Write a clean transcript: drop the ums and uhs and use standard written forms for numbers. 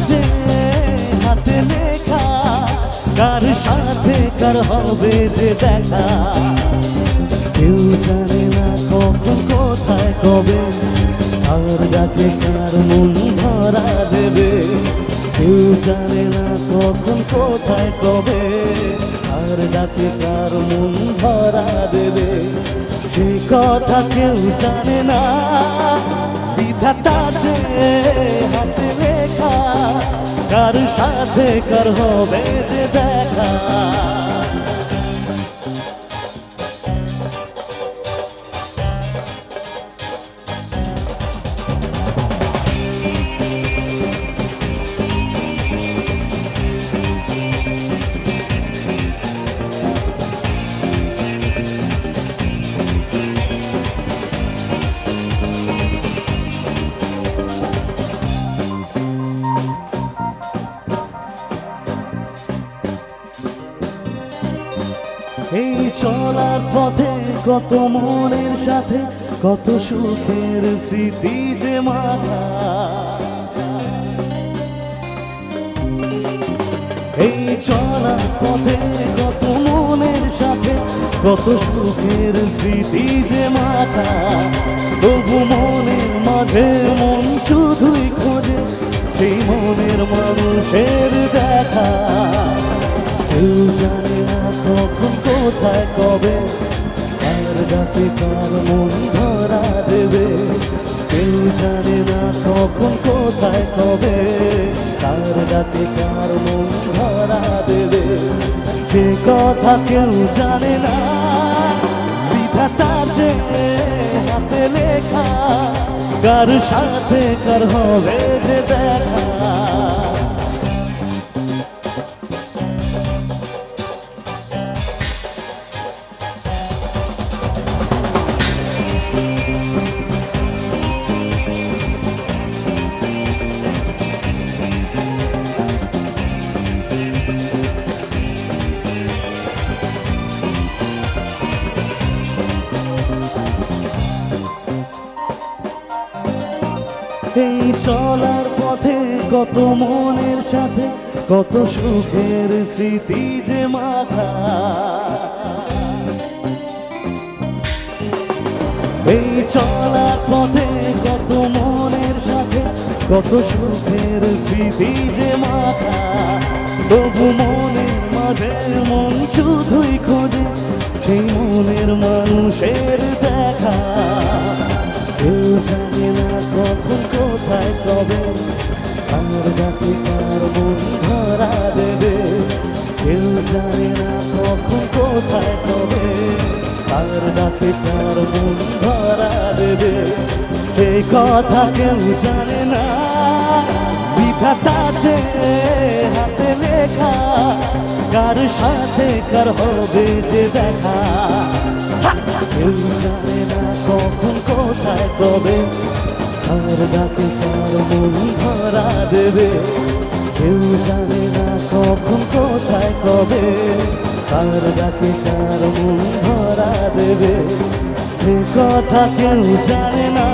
যে হাতে লেখা, কার সাথে কার হবে যে দেখা। কেউ জানে না কখন কোথায় কবে, আর ডাকে কার মন ধরা দেবে। কেউ জানে না কখন কোথায় কবে, আর ডাকে কার মন ধরা দেবে। সে কথা কেউ জানে না, বিধাতা যে হাতে লেখা, কার সাথে কার হবে যে দেখা। এই চলার পথে কত মনের সাথে কত সুখের স্মৃতি যে মাথা। এই চলার পথে কত মনের সাথে কত সুখের স্মৃতি যে মাথা। তবু মনের মাঝে মন শুধুই খোঁজে সেই মনের মানুষের দেখা। কেউ জানে না কখন কোথায় কবে, আর ডাকে কার মন ধরা দেবে। কেউ জানে না কখন কোথায় কবে, কার ডাকে কার মন ধরা দেবে। সে কথা কেউ জানে না, বিধাতা যে হাতে লেখা, কার সাথে কার হবে যে দেখা। এই চলার পথে কত মনের সাথে কত সুখের স্মৃতি যে মাথা। এই চলার পথে কত মনের সাথে কত সুখের স্মৃতি যে মাথা। তবু মনের মাঝে মন শুধুই খোঁজে সেই মনের মানুষের দেখা। কেউ জানে না কখন কোথায় কবে, আর ডাকে কার মন ধরা দেবে। কেউ জানে না কখন কোথায় কবে, আর ডাকে কার মন ধরা দেবে। সেই কথা কেউ জানে না, বিধাতা যে হাতে লেখা, কার সাথে কার হবে যে দেখা। কেউ জানে না কখন কোথায় কবে, আর ডাকে কার মন ধরা দেবে। কেউ জানে না কখন কোথায় কবে, আর ডাকে কার মন ধরা দেবে। সে কথা কেউ জানে না।